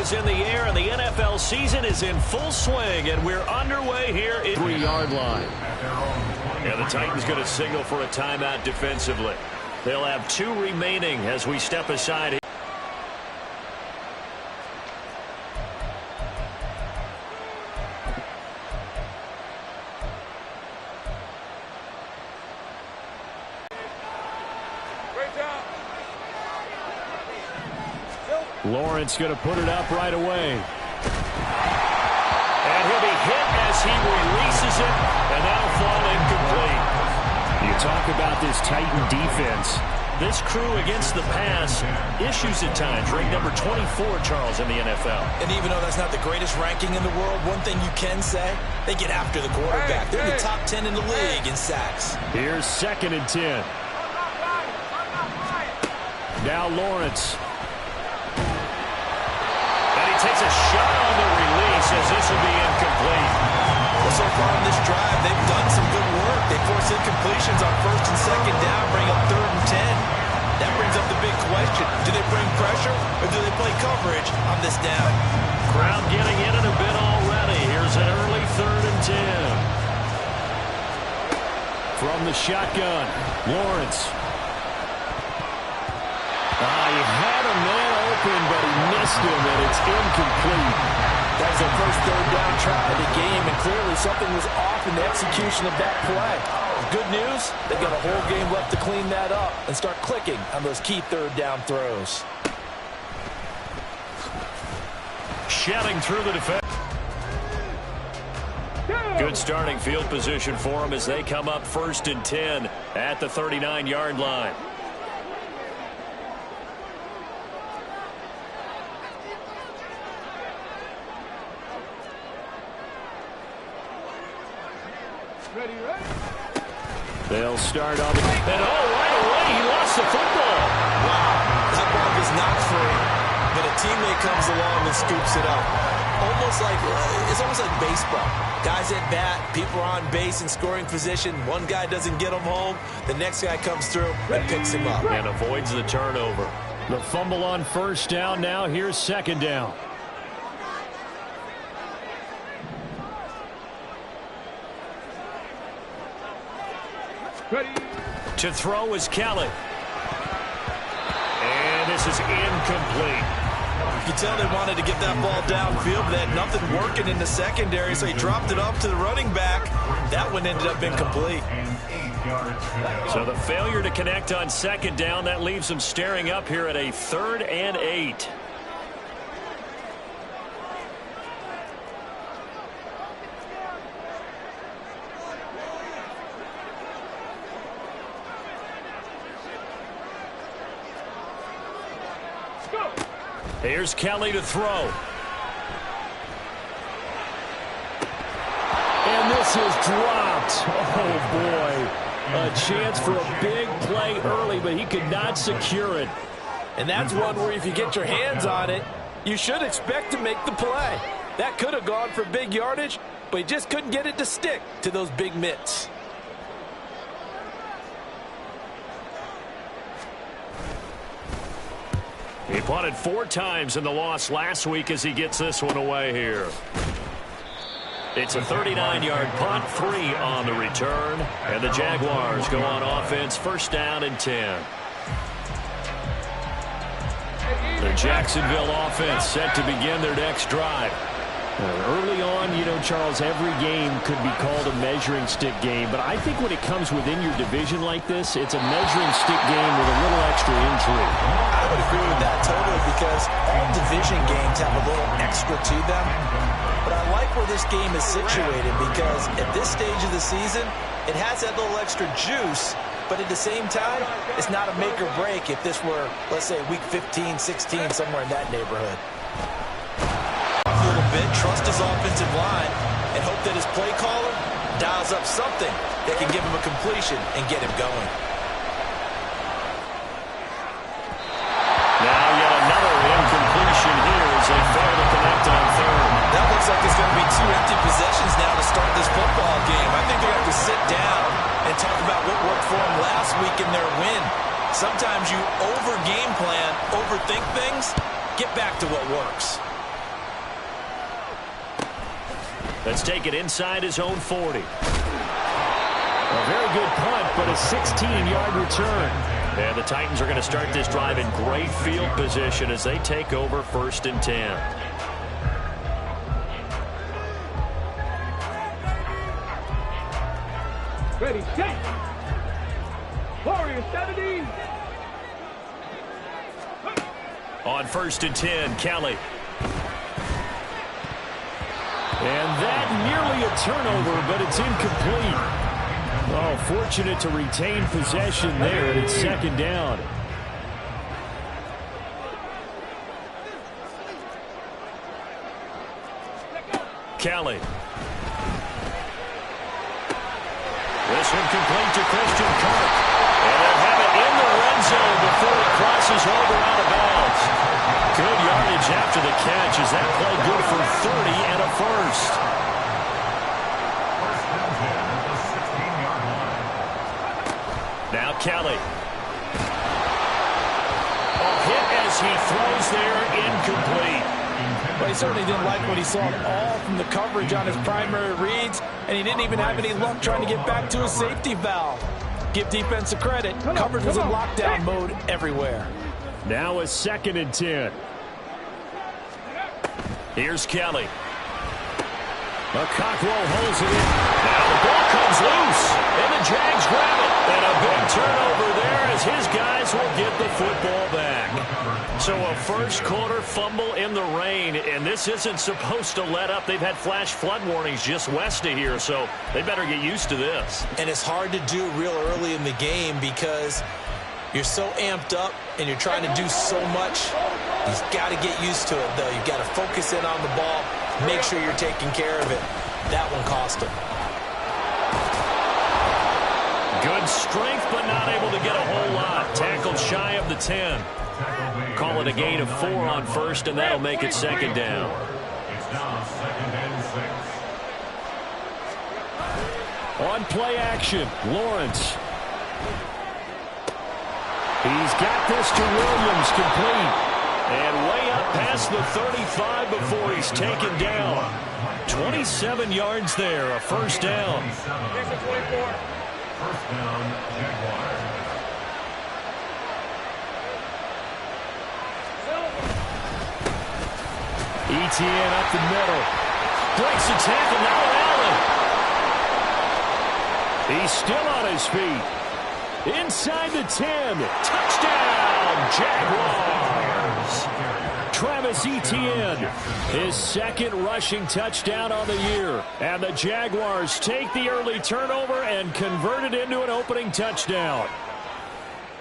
is in the air, and the NFL season is in full swing, and we're underway here at the 3-yard line. And the Titans going to signal for a timeout defensively. They'll have 2 remaining as we step aside. Lawrence going to put it up right away. And he'll be hit as he releases it, and that'll fall incomplete. You talk about this Titan defense. This crew against the pass, issues at times, ranked number 24, Charles, in the NFL. And even though that's not the greatest ranking in the world, one thing you can say, they get after the quarterback. They're in the top 10 in the league in sacks. Here's 2nd and 10. Now Lawrence. Takes a shot on the release as this will be incomplete. Well, so far in this drive, they've done some good work. They force incompletions on 1st and 2nd down, bring up 3rd and 10. That brings up the big question. Do they bring pressure or do they play coverage on this down? Crowd getting in it a bit already. Here's an early 3rd and 10. From the shotgun, Lawrence. He had a man open, but he missed him, and it's incomplete. That was their first 3rd down try of the game, and clearly something was off in the execution of that play. Good news, they've got a whole game left to clean that up and start clicking on those key 3rd down throws. Shedding through the defense. Good starting field position for them as they come up 1st and 10 at the 39-yard line. They'll start on the... And right away, he lost the football. Wow, that ball is not free, but a teammate comes along and scoops it up. It's almost like baseball. Guys at bat, people are on base in scoring position. One guy doesn't get him home. The next guy comes through and picks him up. And avoids the turnover. The fumble on 1st down. Now here's 2nd down. Ready. To throw is Kelly. And this is incomplete. You can tell they wanted to get that ball downfield, but they had nothing working in the secondary, so he dropped it up to the running back. That one ended up incomplete. So the failure to connect on 2nd down, that leaves them staring up here at a 3rd and 8. Here's Kelly to throw. And this is dropped. Oh, boy. A chance for a big play early, but he could not secure it. And that's one where if you get your hands on it, you should expect to make the play. That could have gone for big yardage, but he just couldn't get it to stick to those big mitts. He punted 4 times in the loss last week as he gets this one away here. It's a 39-yard punt, 3 on the return, and the Jaguars go on offense, 1st down and 10. The Jacksonville offense set to begin their next drive. Early on, you know, Charles, every game could be called a measuring stick game, but I think when it comes within your division like this, it's a measuring stick game with a little extra intrigue. I would agree with that totally because all division games have a little extra to them. But I like where this game is situated because at this stage of the season, it has that little extra juice, but at the same time, it's not a make or break if this were, let's say, week 15, 16, somewhere in that neighborhood. A little bit, trust his offensive line, and hope that his play caller dials up something that can give him a completion and get him going. Now yet another incompletion here as they fail to connect on 3rd. That looks like it's going to be 2 empty possessions now to start this football game. I think they're going to have to sit down and talk about what worked for them last week in their win. Sometimes you over-game plan, overthink things, get back to what works. Let's take it inside his own 40. A very good punt, but a 16-yard return. And the Titans are going to start this drive in great field position as they take over 1st and 10. Ready, set. Warrior 70. On 1st and 10, Kelly. And that nearly a turnover, but it's incomplete. Oh, fortunate to retain possession there, and it's 2nd down. Kelly. This one complete to Christian Kirk. And they'll have it in the red zone before he crosses over out of bounds. Good yardage after the catch. Is that play good for 30 and a first? Now Kelly. A hit as he throws there, incomplete. But he certainly didn't like what he saw all from the coverage on his primary reads, and he didn't even have any luck trying to get back to his safety valve. Give defense a credit. Coverage was in lockdown mode everywhere. Now a 2nd and 10. Here's Kelly. Cockrell holds it in. Now the ball comes loose, and the Jags grab it. And a big turnover there as his guys will get the football back. So a first-quarter fumble in the rain, and this isn't supposed to let up. They've had flash flood warnings just west of here, so they better get used to this. And it's hard to do real early in the game because you're so amped up and you're trying to do so much. You've got to get used to it, though. You've got to focus in on the ball, make sure you're taking care of it. That one cost him. Good strength, but not able to get a whole lot. Tackled shy of the 10. Call it a gain of 4 on 1st, and that'll make it 2nd down. It's now 2nd and 6. On play action, Lawrence. He's got this to Williams, complete. And way up past the 35 before he's taken down. 27 yards there, a 1st down. 1st down, Jaguars. ETN up the middle. Breaks the tackle, now Allen. He's still on his feet. Inside the 10. Touchdown, Jaguars. Travis Etienne, his 2nd rushing touchdown on the year. And the Jaguars take the early turnover and convert it into an opening touchdown.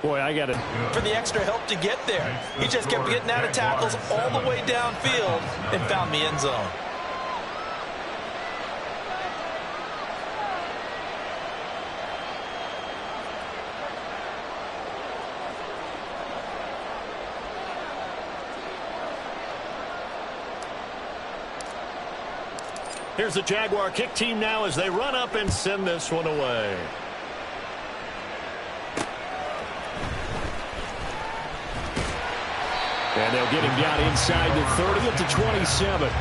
Boy, I got it. For the extra help to get there. He just kept getting out of tackles all the way downfield and found the end zone. Here's the Jaguar kick team now as they run up and send this one away. And they'll get him down inside the 30 at the 27.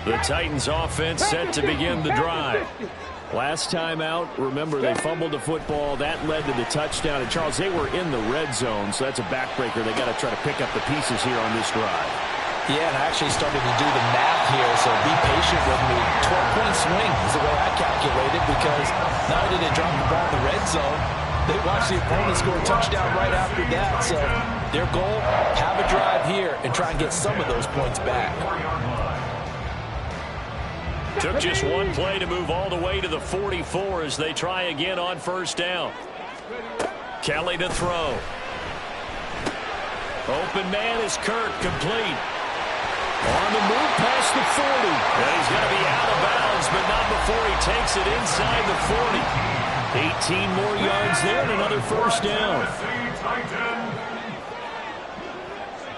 The Titans offense set to begin the drive. Last time out, remember, they fumbled the football. That led to the touchdown. And, Charles, they were in the red zone, so that's a backbreaker. They got to try to pick up the pieces here on this drive. Yeah, and I actually started to do the math here, so be patient with me. 12-point swing is the way I calculate it, because not only did they drop the ball in the red zone, they watched the opponent score a touchdown right after that. So their goal, have a drive here and try and get some of those points back. Took just one play to move all the way to the 44 as they try again on 1st down. Kelly to throw. Open man is Kirk, complete. On the move past the 40. And he's going to be out of bounds, but not before he takes it inside the 40. 18 more yards there and another first down.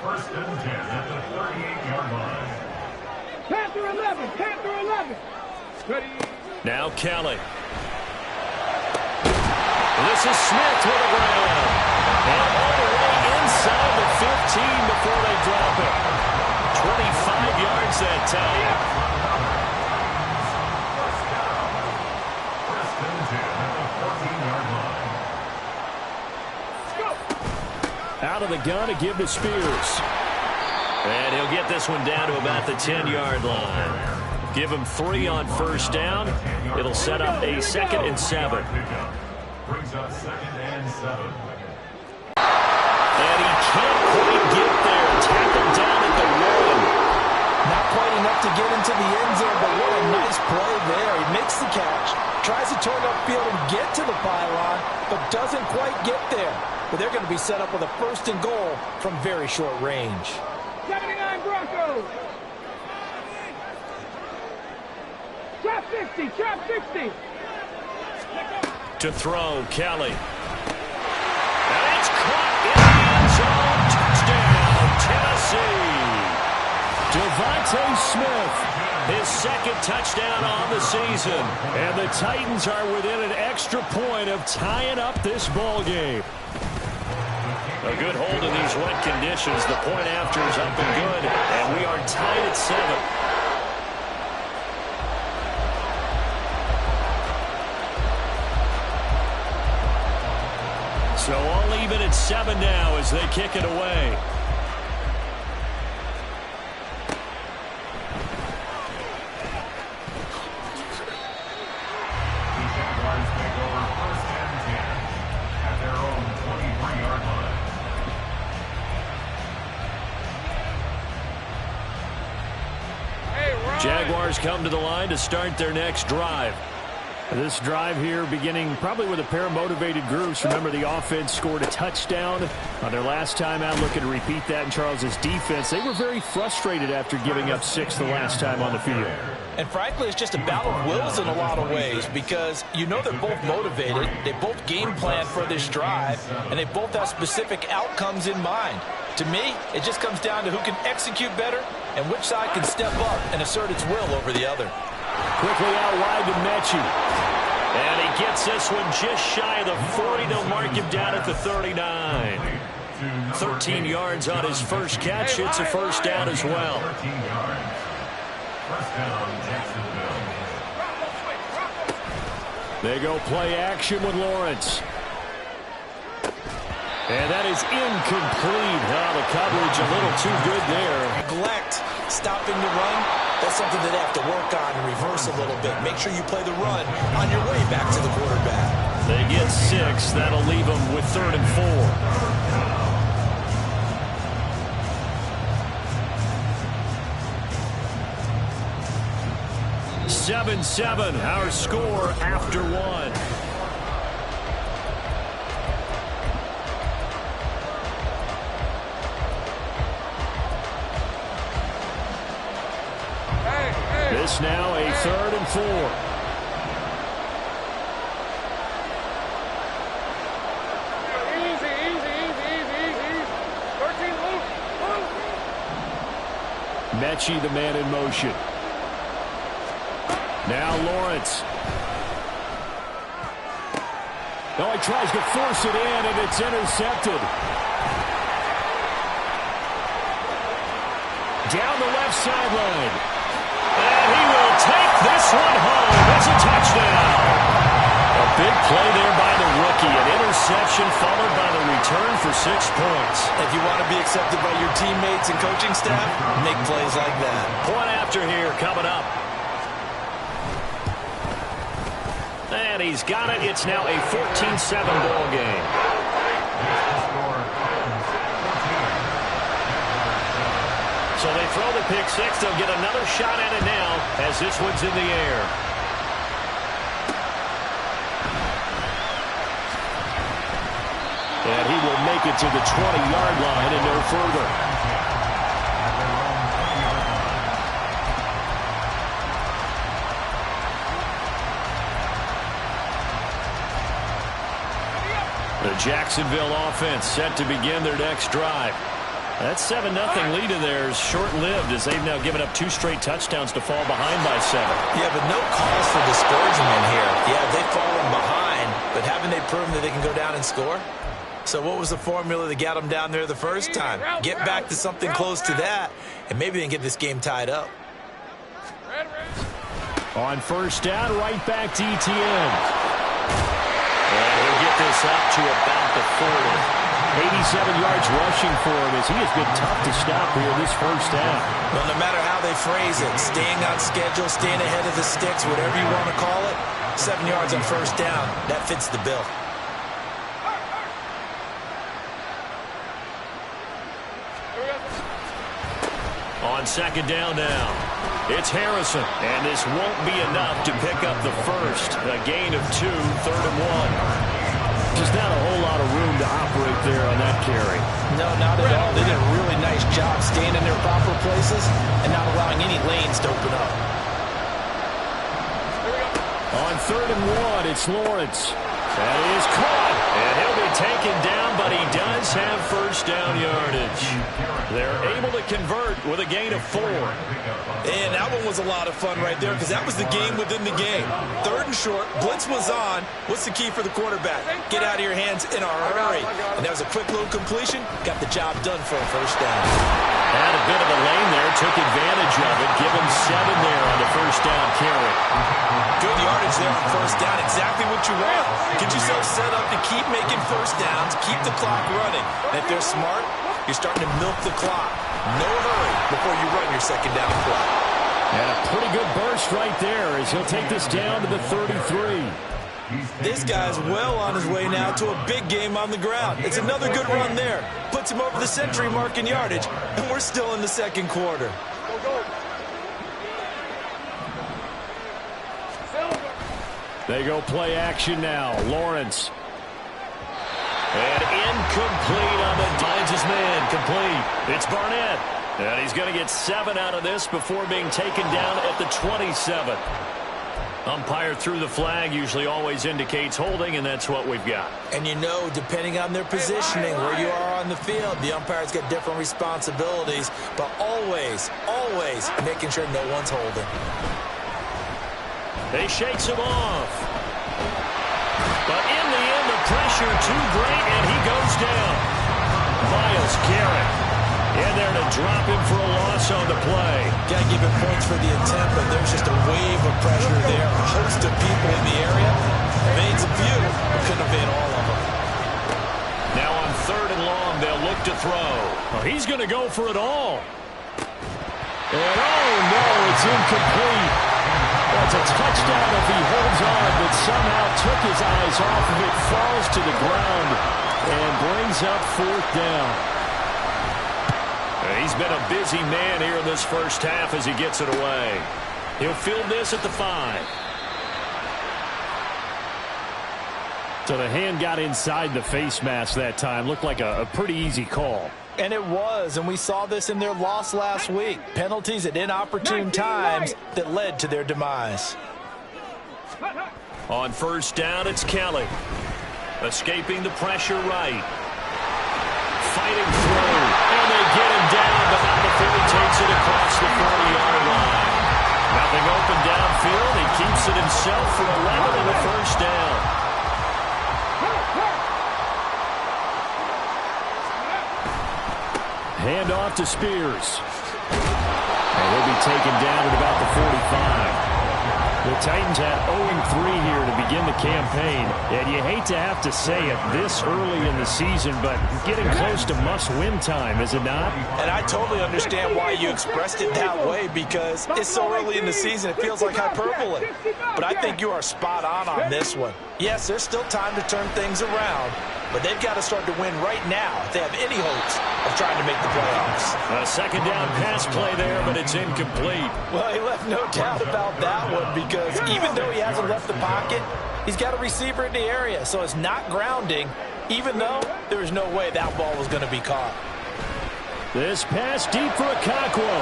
First and 10 at the 38-yard line. Panther 11, Panther 11. Ready. Now Kelly. This is Smith with a grab. And all the way inside the 15 before they drop it. 25 yards that time. First and 10 at the 14-yard line. Out of the gun to give to Spears. And he'll get this one down to about the 10-yard line. Give him 3 on first down. It'll set up a 2nd and 7. Brings up 2nd and 7. And he can't quite get there. Tackled down at the 1. Not quite enough to get into the end zone, but what a nice play there. He makes the catch, tries to turn upfield and get to the pylon, but doesn't quite get there. But they're going to be set up with a 1st and goal from very short range. 79 Broncos. Trap 60, trap 60. To throw, Kelly. And it's caught in the end zone. Touchdown, Tennessee. Devontae Smith, his 2nd touchdown on the season. And the Titans are within an extra point of tying up this ball game. A good hold in these wet conditions. The point after is up and good. And we are tied at 7. So all even at 7 now as they kick it away. The Jaguars take over 1st and 10 at their own 23-yard line. Jaguars come to the line to start their next drive. This drive here beginning probably with a pair of motivated groups. Remember, the offense scored a touchdown on their last time out. Looking to repeat that in Charles's defense. They were very frustrated after giving up 6 the last time on the field. And frankly, it's just a battle of wills in a lot of ways because you know they're both motivated. They both game plan for this drive, and they both have specific outcomes in mind. To me, it just comes down to who can execute better and which side can step up and assert its will over the other. Quickly out wide to Mechie. And he gets this one just shy of the 40. They'll mark him down at the 39. 13 yards on his first catch. It's a first down as well. 13 yards. First down, Jacksonville. They go play action with Lawrence. And that is incomplete. Oh, the coverage a little too good there. Neglect stopping the run. That's something that they have to work on and reverse a little bit. Make sure you play the run on your way back to the quarterback. They get 6. That'll leave them with 3rd and 4. 7-7, our score after 1. This now a 3rd and 4. Easy, easy, easy, easy, easy. 13, move. Mechie, the man in motion. Now Lawrence. Oh, he tries to force it in, and it's intercepted. Down the left sideline. And he will take this one home. It's a touchdown. A big play there by the rookie. An interception followed by the return for 6 points. If you want to be accepted by your teammates and coaching staff, make plays like that. Point after here coming up. And he's got it. It's now a 14-7 ball game. So they throw the pick 6. They'll get another shot at it now as this one's in the air. And he will make it to the 20-yard line and no further. The Jacksonville offense set to begin their next drive. That 7-0 lead of theirs short-lived as they've now given up 2 straight touchdowns to fall behind by 7. Yeah, but no cause for discouragement here. Yeah, they've fallen behind, but haven't they proven that they can go down and score? So what was the formula that got them down there the first time? Get back to something close to that, and maybe they can get this game tied up. On first down, right back to ETN. And he'll get this up to about the 40. 87 yards rushing for him as he has been tough to stop here this first half. Well, no matter how they phrase it, staying on schedule, staying ahead of the sticks, whatever you want to call it, 7 yards on first down, that fits the bill. On second down now, it's Harrison, and this won't be enough to pick up the first. A gain of 2, 3rd and 1. Just not a whole lot of room to operate there on that carry. No, not at all. They did a really nice job staying in their proper places and not allowing any lanes to open up. On 3rd and 1, it's Lawrence. That is caught, and he'll be taken down, but he does have first down yardage. They're able to convert with a gain of 4. And that one was a lot of fun right there because that was the game within the game. 3rd and short, blitz was on. What's the key for the quarterback? Get out of your hands in a hurry. And that was a quick little completion. Got the job done for a first down. Had a bit of a lane there, took advantage of it. Give him 7 there on the first down carry. Good yardage there on first down. Exactly what you want. Get yourself set up to keep making first downs, keep the clock running. And if they're smart, you're starting to milk the clock. No hurry before you run your second down play. And a pretty good burst right there as he'll take this down to the 33. This guy's well on his way now to a big game on the ground. It's another good run there. Puts him over the century mark in yardage, and we're still in the second quarter. They go play action now. Lawrence. And incomplete on the finds his man. Complete. It's Barnett. And he's going to get 7 out of this before being taken down at the 27. Umpire threw the flag, usually always indicates holding, and that's what we've got. And you know, depending on their positioning, where you are on the field, the umpire's got different responsibilities, but always, always making sure no one's holding. He shakes him off. But in the end, the pressure too great, and he goes down. Myles Garrett in there to drop him for a loss on the play. Got to give him points for the attempt, but there's just a wave of pressure there. A host of people in the area. Made a few, but couldn't have made all of them. Now on 3rd and long, they'll look to throw. Oh, he's going to go for it all. And oh no, it's incomplete. That's a touchdown if he holds on, but somehow took his eyes off of it, falls to the ground, and brings up 4th down. He's been a busy man here in this first half as he gets it away. He'll field this at the 5. So the hand got inside the face mask that time. Looked like a pretty easy call. And it was, and we saw this in their loss last week. Penalties at inopportune times that led to their demise. On first down, it's Kelly. Escaping the pressure right. Fighting through, and they get him down, but now before he takes it across the 40-yard line. Nothing open downfield. He keeps it himself for 11 on the first down. Hand off to Spears. And he'll be taken down at about the 45. The Titans had 0-3 here to begin the campaign. And you hate to have to say it this early in the season, but getting close to must-win time, is it not? And I totally understand why you expressed it that way, because it's so early in the season, it feels like hyperbole. But I think you are spot on this one. Yes, there's still time to turn things around, but they've got to start to win right now if they have any hopes of trying to make the playoffs. A second down pass play there, but it's incomplete. Well, he left no doubt about that one, because even though he hasn't left the pocket, he's got a receiver in the area, so it's not grounding, even though there was no way that ball was going to be caught. This pass deep for Okonkwo.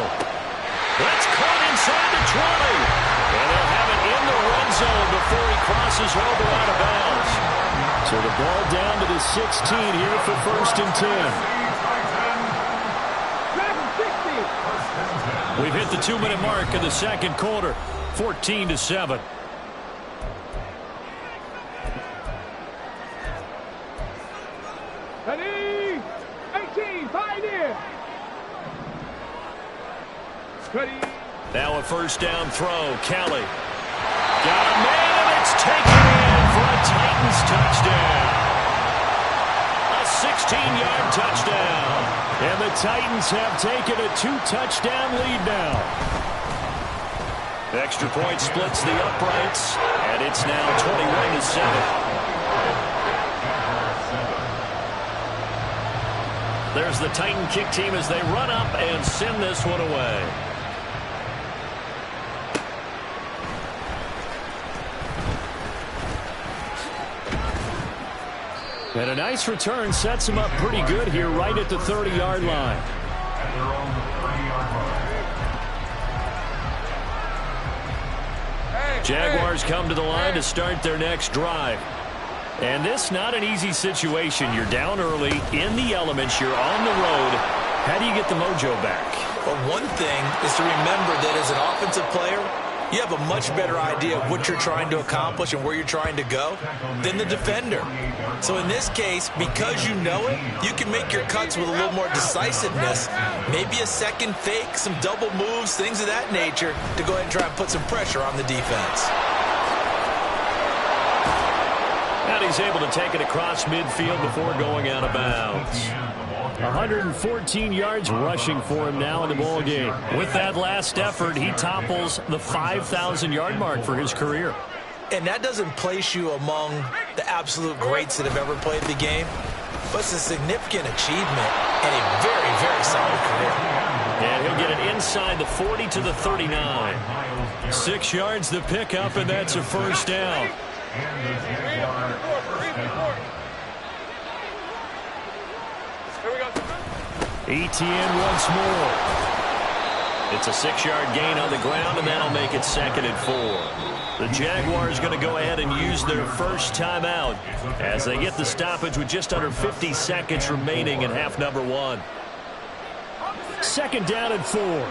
That's caught inside the 20. And they'll have it in the red zone before he crosses over out of bounds. So the ball down to the 16 here for 1st and 10. We've hit the 2-minute mark in the second quarter. 14-7. Ready? 18, pioneer. Ready? Now a 1st down throw. Kelly. Got a man, and it's taken in for a Titans touchdown. A 16-yard touchdown. And the Titans have taken a 2-touchdown lead now. The extra point splits the uprights, and it's now 21-7. There's the Titan kick team as they run up and send this one away. And a nice return sets him up pretty good here right at the 30-yard line. At their own 30-yard line. Jaguars come to the line to start their next drive. And this not an easy situation. You're down early, in the elements, you're on the road. How do you get the mojo back? Well, one thing is to remember that as an offensive player, you have a much better idea of what you're trying to accomplish and where you're trying to go than the defender. So in this case, because you know it, you can make your cuts with a little more decisiveness, maybe a second fake, some double moves, things of that nature, to go ahead and try and put some pressure on the defense. And he's able to take it across midfield before going out of bounds. 114 yards rushing for him now in the ball game. With that last effort, he topples the 5,000-yard mark for his career. And that doesn't place you among the absolute greats that have ever played the game, but it's a significant achievement and a very, very solid career. And he'll get it inside the 40 to the 39. 6 yards the pickup, and that's a 1st down. Etienne once more. It's a 6-yard gain on the ground, and that'll make it 2nd and 4. The Jaguars going to go ahead and use their first timeout as they get the stoppage with just under 50 seconds remaining in half number 1. 2nd down and 4.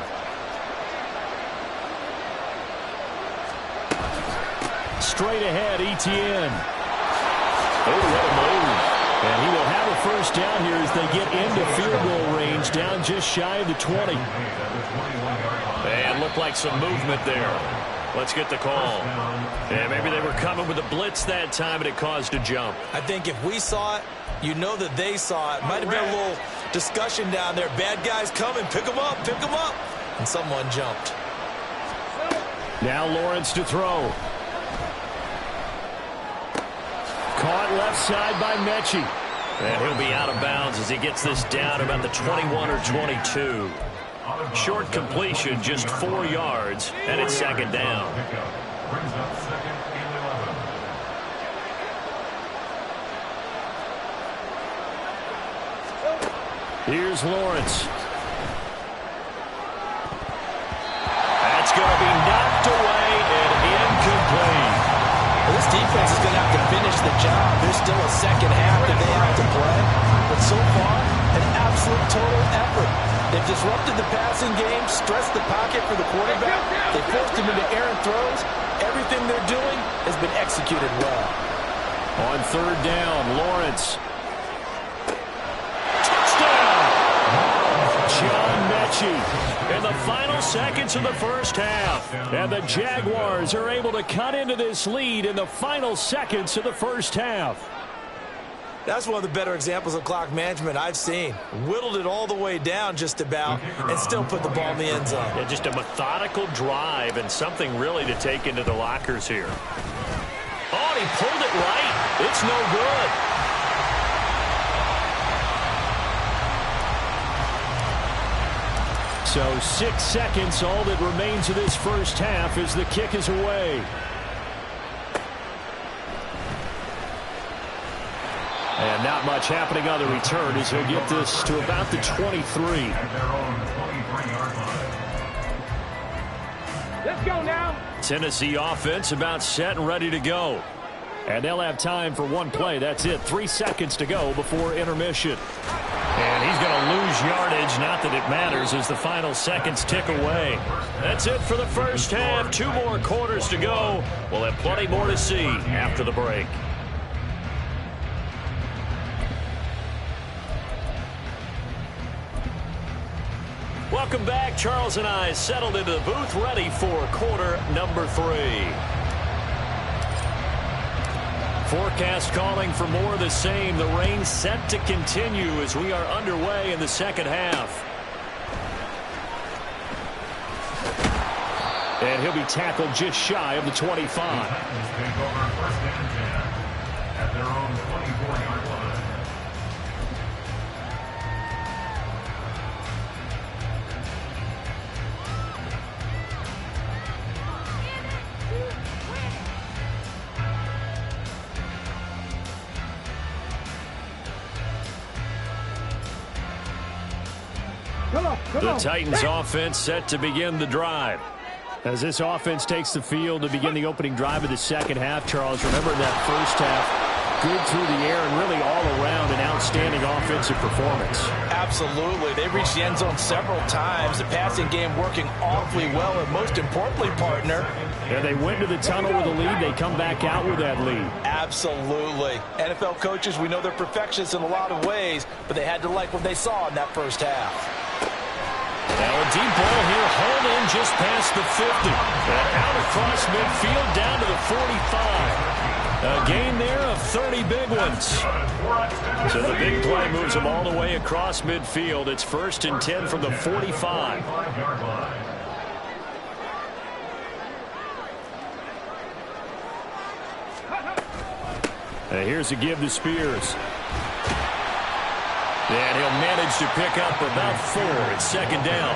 Straight ahead, Etienne. Oh, what a move. And he will have a 1st down here as they get into field goal range, down just shy of the 20. And looked like some movement there. Let's get the call. And maybe they were coming with a blitz that time, and it caused a jump. I think if we saw it, you know that they saw it. Might have been a little discussion down there. Bad guys coming. Pick them up. Pick them up. And someone jumped. Now Lawrence to throw. Caught left side by Mechie. And he'll be out of bounds as he gets this down about the 21 or 22. Short completion, just 4 yards, and it's 2nd down. Here's Lawrence. That's going to be knocked away and incomplete. Well, this defense is going to have to finish the job. There's still a second half that they have to play. But so far, an absolute total effort. They've disrupted the passing game, stressed the pocket for the quarterback. They forced him into errant throws. Everything they're doing has been executed well. On 3rd down, Lawrence. Touchdown! John Mechie in the final seconds of the first half. And the Jaguars are able to cut into this lead in the final seconds of the first half. That's one of the better examples of clock management I've seen. Whittled it all the way down just about and still put the ball in the end zone. Yeah, just a methodical drive and something really to take into the lockers here. Oh, and he pulled it right. It's no good. So 6 seconds, all that remains of this first half as the kick is away. And not much happening on the return as he'll get this to about the 23. Let's go now. Tennessee offense about set and ready to go. And they'll have time for one play. That's it. 3 seconds to go before intermission. And he's going to lose yardage. Not that it matters as the final seconds tick away. That's it for the first half. 2 more quarters to go. We'll have plenty more to see after the break. Welcome back. Charles and I settled into the booth, ready for quarter number 3. Forecast calling for more of the same. The rain set to continue as we are underway in the second half. And he'll be tackled just shy of the 25. At their own 24-yard line. The Titans offense set to begin the drive. As this offense takes the field to begin the opening drive of the second half, Charles, remember that first half, good through the air and really all around an outstanding offensive performance. Absolutely. They reached the end zone several times. The passing game working awfully well, and most importantly, partner. And they went to the tunnel with a lead. They come back out with that lead. Absolutely. NFL coaches, we know they're perfectionists in a lot of ways, but they had to like what they saw in that first half. Now a deep ball here, hauled in just past the 50. And out across midfield, down to the 45. A gain there of 30 big ones. So the big play moves them all the way across midfield. It's 1st and 10 from the 45. Here's a give to Spears. And he'll manage to pick up about 4. It's 2nd down.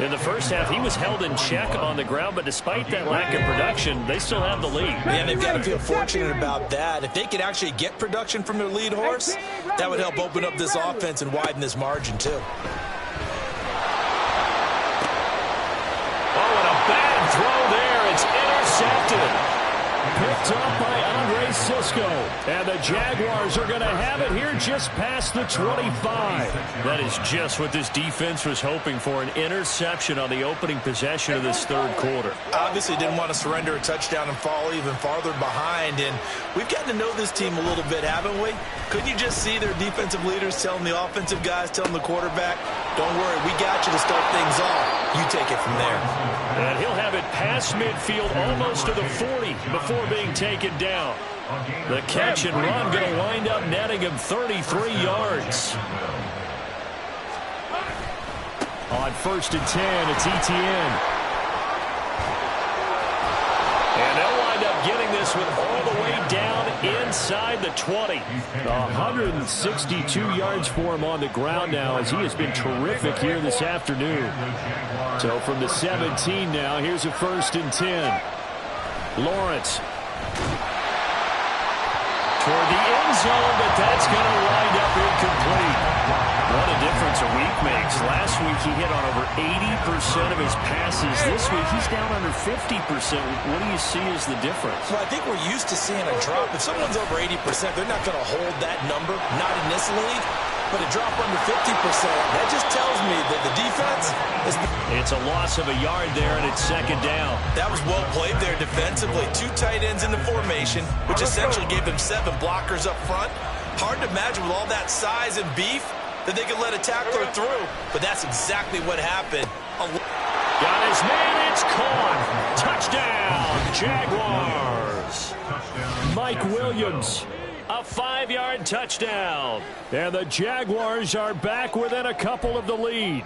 In the first half, he was held in check on the ground, but despite that lack of production, they still have the lead. Yeah, they've got to feel fortunate about that. If they could actually get production from their lead horse, that would help open up this offense and widen this margin, too. Oh, and a bad throw there. It's intercepted. Picked up by Andre Cisco. And the Jaguars are going to have it here just past the 25. That is just what this defense was hoping for, an interception on the opening possession of this third quarter. Obviously didn't want to surrender a touchdown and fall even farther behind. And we've gotten to know this team a little bit, haven't we? Couldn't you just see their defensive leaders telling the offensive guys, telling the quarterback, don't worry, we got you to start things off. You take it from there. And he'll have it past midfield almost to the 40 before being taken down. The catch and run going to wind up netting him 33 yards. On 1st and 10, it's Etienne. And they'll wind up getting this one all the way down inside the 20. 162 yards for him on the ground now as he has been terrific here this afternoon. So from the 17 now, here's a 1st and 10. Lawrence. Toward the end zone, but that's going to wind up incomplete. What a difference a week makes. Last week he hit on over 80% of his passes. This week he's down under 50%. What do you see as the difference? Well, I think we're used to seeing a drop. If someone's over 80%, they're not going to hold that number, not in this league. But a drop under 50%, that just tells me that the defense is... It's a loss of a yard there, and it's 2nd down. That was well played there defensively. 2 tight ends in the formation, which essentially gave them 7 blockers up front. Hard to imagine with all that size and beef that they could let a tackler through. But that's exactly what happened. Got his man, it's caught. Touchdown, Jaguars. Mike Williams. A 5-yard touchdown. And the Jaguars are back within a couple of the lead.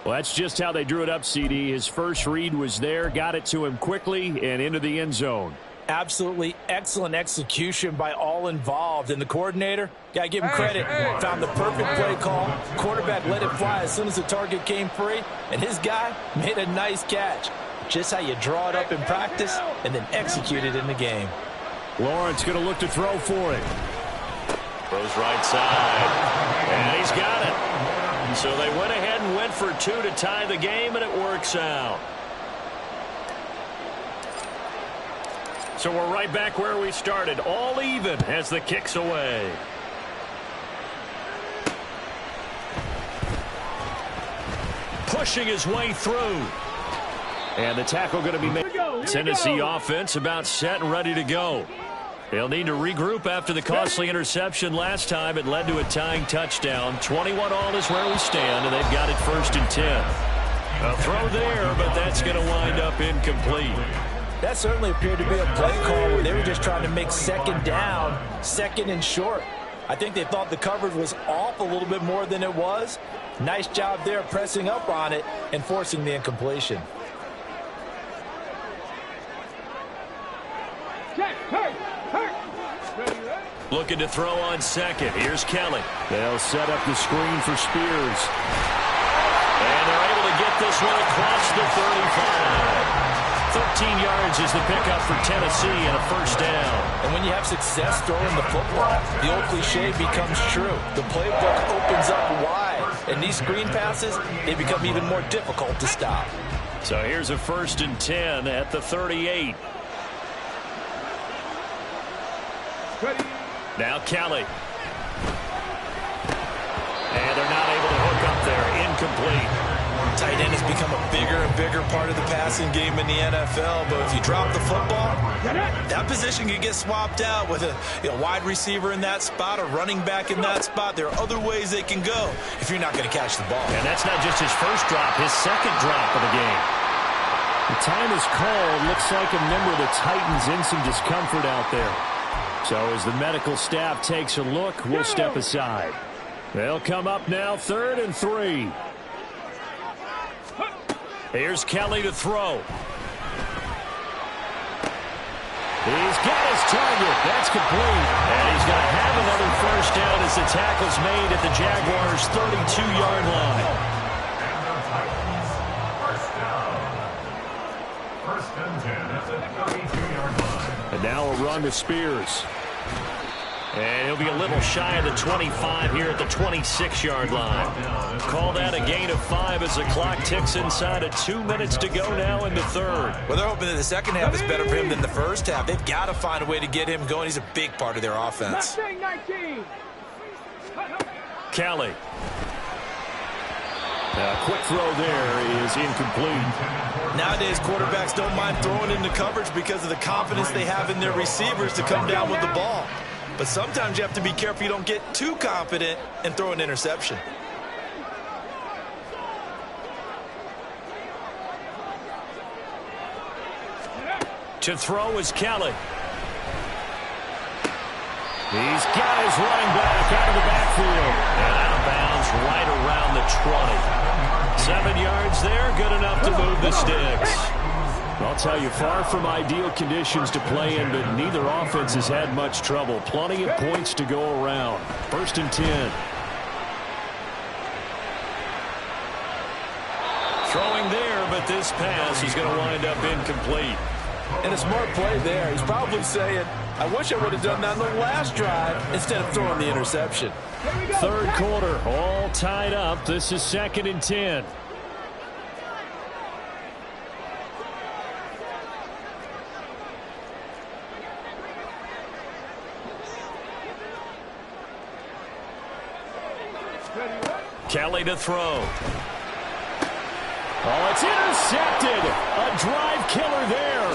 Well, that's just how they drew it up, CD. His first read was there, got it to him quickly, and into the end zone. Absolutely excellent execution by all involved. And the coordinator, got to give him credit, found the perfect play call. Quarterback let it fly as soon as the target came free. And his guy made a nice catch. Just how you draw it up in practice and then execute it in the game. Lawrence going to look to throw for it. Throws right side. And he's got it. So they went ahead and went for 2 to tie the game, and it works out. So we're right back where we started, all even as the kick's away. Pushing his way through. And the tackle going to be made. Tennessee offense about set and ready to go. They'll need to regroup after the costly interception last time. It led to a tying touchdown. 21-all is where we stand, and they've got it 1st and 10. A throw there, but that's going to wind up incomplete. That certainly appeared to be a play call where they were just trying to make second down, second and short. I think they thought the coverage was off a little bit more than it was. Nice job there pressing up on it and forcing the incompletion. Looking to throw on second. Here's Kelly. They'll set up the screen for Spears. And they're able to get this one across the 35. 13 yards is the pickup for Tennessee and a 1st down. And when you have success throwing the football, the old cliche becomes true. The playbook opens up wide. And these screen passes, they become even more difficult to stop. So here's a 1st and 10 at the 38. Now Kelly. And they're not able to hook up there. Incomplete. Tight end has become a bigger and bigger part of the passing game in the NFL, but if you drop the football, that position can get swapped out with a wide receiver in that spot, a running back in that spot. There are other ways they can go if you're not going to catch the ball. And that's not just his first drop, his second drop of the game. The time is called. Looks like a member of the Titans in some discomfort out there. So as the medical staff takes a look, we'll step aside. They'll come up now, 3rd and 3. Here's Kelly to throw. He's got his target. That's complete. And he's going to have another 1st down as the tackle's made at the Jaguars' 32-yard line. And now a run to Spears. And he'll be a little shy of the 25 here at the 26-yard line. Call that a gain of 5 as the clock ticks inside of 2 minutes to go now in the 3rd. Well, they're hoping that the second half is better for him than the first half. They've got to find a way to get him going. He's a big part of their offense. Kelly. A quick throw there is incomplete. Nowadays, quarterbacks don't mind throwing into coverage because of the confidence they have in their receivers to come down with the ball. But sometimes you have to be careful you don't get too confident and throw an interception. To throw is Kelly. He's got his running back out of the backfield. And out of bounds right around the 20. 7 yards there, good enough to move the sticks. I'll tell you, far from ideal conditions to play in, but neither offense has had much trouble. Plenty of points to go around. 1st and 10. Throwing there, but this pass is going to wind up incomplete. And a smart play there. He's probably saying, I wish I would have done that on the last drive instead of throwing the interception. 3rd quarter, all tied up. This is 2nd and 10. Kelly to throw. Oh, it's intercepted. A drive killer there.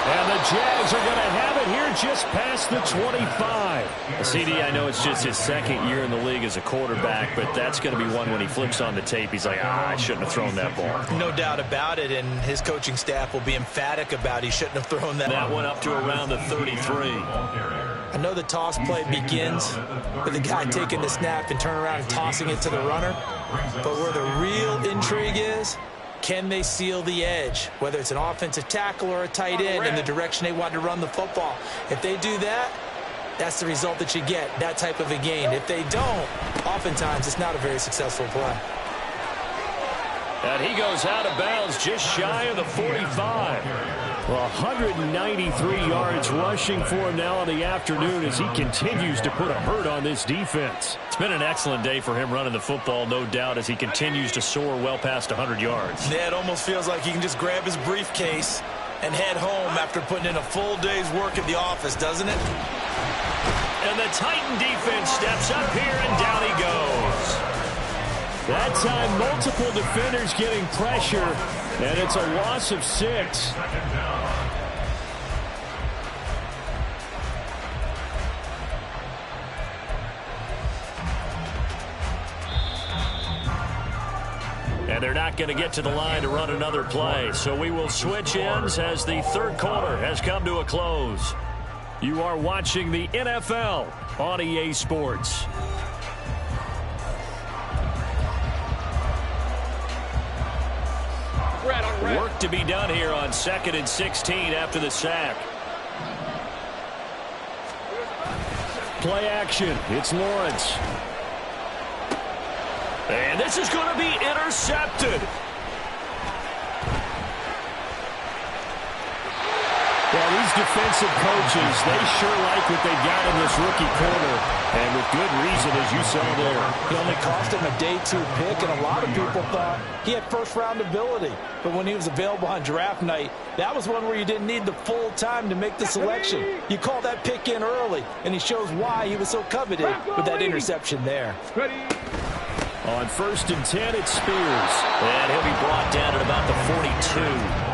And the Jags are going to have it here just past the 25. CD, I know it's just his 2nd year in the league as a quarterback, but that's going to be one when he flips on the tape. He's like, I shouldn't have thrown that ball. No doubt about it, and his coaching staff will be emphatic about he shouldn't have thrown that. That went up to around the 33. I know the toss play begins with the guy taking the snap and turning around and tossing it to the runner. But where the real intrigue is, can they seal the edge, whether it's an offensive tackle or a tight end in the direction they want to run the football? If they do that, that's the result that you get, that type of a gain. If they don't, oftentimes it's not a very successful play. And he goes out of bounds just shy of the 45. Well, 193 yards rushing for him now in the afternoon as he continues to put a hurt on this defense. It's been an excellent day for him running the football, no doubt, as he continues to soar well past 100 yards. Yeah, it almost feels like he can just grab his briefcase and head home after putting in a full day's work at the office, doesn't it? And the Titan defense steps up here, and down he goes. That time, multiple defenders getting pressure, and it's a loss of 6. And they're not going to get to the line to run another play. So we will switch ends as the third quarter has come to a close. You are watching the NFL on EA Sports. Work to be done here on 2nd and 16 after the sack. Play action. It's Lawrence. And this is going to be intercepted. Well, these defensive coaches, they sure like what they've got in this rookie corner. And with good reason, as you saw there. He only cost him a day 2 pick, and a lot of people thought he had first-round ability. But when he was available on draft night, that was one where you didn't need the full time to make the selection. You call that pick in early, and he shows why he was so coveted with that interception there. On 1st and 10, it's Spears. And he'll be brought down at about the 42.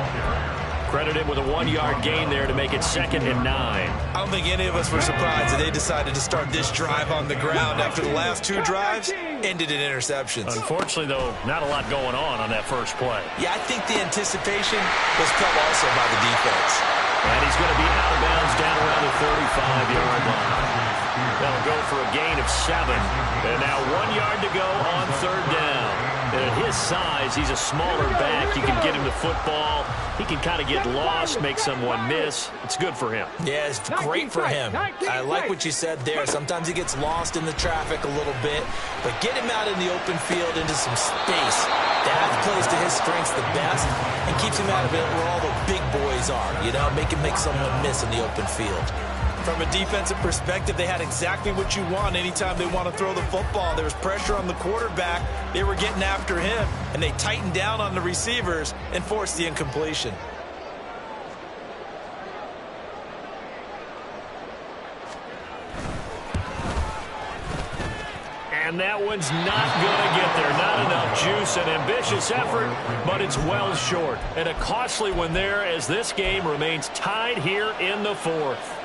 Credit him with a 1-yard gain there to make it 2nd and 9. I don't think any of us were surprised that they decided to start this drive on the ground after the last 2 drives ended in interceptions. Unfortunately, though, not a lot going on that first play. Yeah, I think the anticipation was felt also by the defense. And he's going to be out of bounds down around the 35-yard line. That'll go for a gain of 7. And now 1 yard to go on 3rd down. And at his size, he's a smaller back. You can get him the football. He can kind of get lost, make someone miss. It's good for him. Yeah, it's great for him. I like what you said there. Sometimes he gets lost in the traffic a little bit, but get him out in the open field into some space. That plays to his strengths the best and keeps him out of it where all the big boys are, you know, make him make someone miss in the open field. From a defensive perspective, they had exactly what you want anytime they want to throw the football. There was pressure on the quarterback. They were getting after him, and they tightened down on the receivers and forced the incompletion. And that one's not going to get there. Not enough juice. An ambitious effort, but it's well short. And a costly one there as this game remains tied here in the 4th.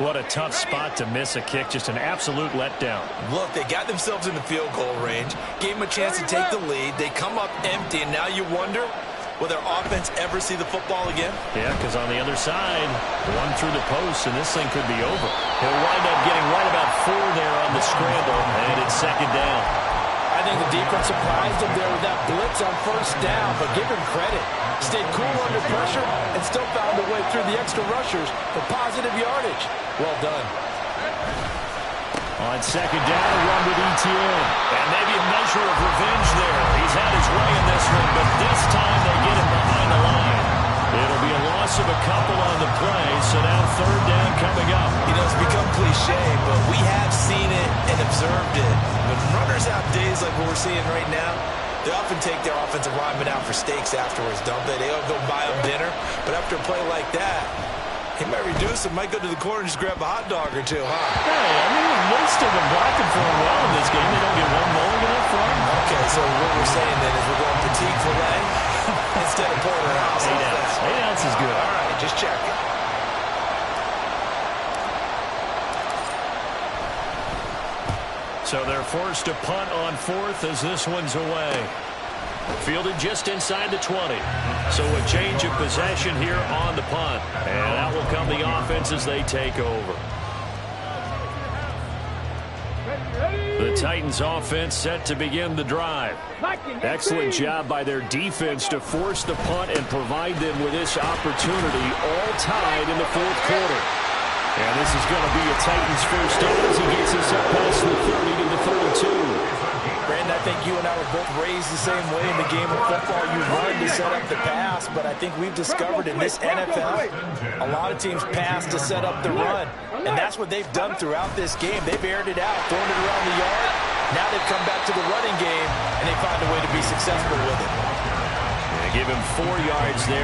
What a tough spot to miss a kick. Just an absolute letdown. Look, they got themselves in the field goal range, gave them a chance to take the lead. They come up empty, and now you wonder, will their offense ever see the football again? Yeah, because on the other side, one through the post, and this thing could be over. He'll wind up getting right about 4 there on the scramble, and it's 2nd down. I think the defense surprised him there with that blitz on 1st down, but give him credit. Stayed cool under pressure and still found a way through the extra rushers for positive yardage. Well done. On 2nd down, a run with ETN. And maybe a measure of revenge there. He's had his way in this one, but this time they get him behind the line. It'll be a loss of a couple on the play, so now 3rd down coming up. You know, it's become cliche, but we have seen it and observed it. When runners have days like what we're seeing right now, they often take their offensive linemen out for steaks afterwards, don't they? They all go buy them dinner. But after a play like that, he might reduce it, might go to the corner and just grab a hot dog or two, huh? Hey, I mean, most of them blocking for him well in this game. They don't get one mulligan up front. Okay, so what we're saying then is we're going petite filet instead of porterhouse. 8 ounce. 8 ounce is good. All right, just check it. So they're forced to punt on 4th as this one's away. Fielded just inside the 20. So a change of possession here on the punt. And that will come the offense as they take over. The Titans offense set to begin the drive. Excellent job by their defense to force the punt and provide them with this opportunity, all tied in the 4th quarter. And this is going to be a Titans first down as he gets us up past the 30 to the 32. Brandon, I think you and I were both raised the same way in the game of football. You run to set up the pass, but I think we've discovered in this NFL, a lot of teams pass to set up the run. And that's what they've done throughout this game. They've aired it out, thrown it around the yard. Now they've come back to the running game, and they find a way to be successful with it. They give him 4 yards there.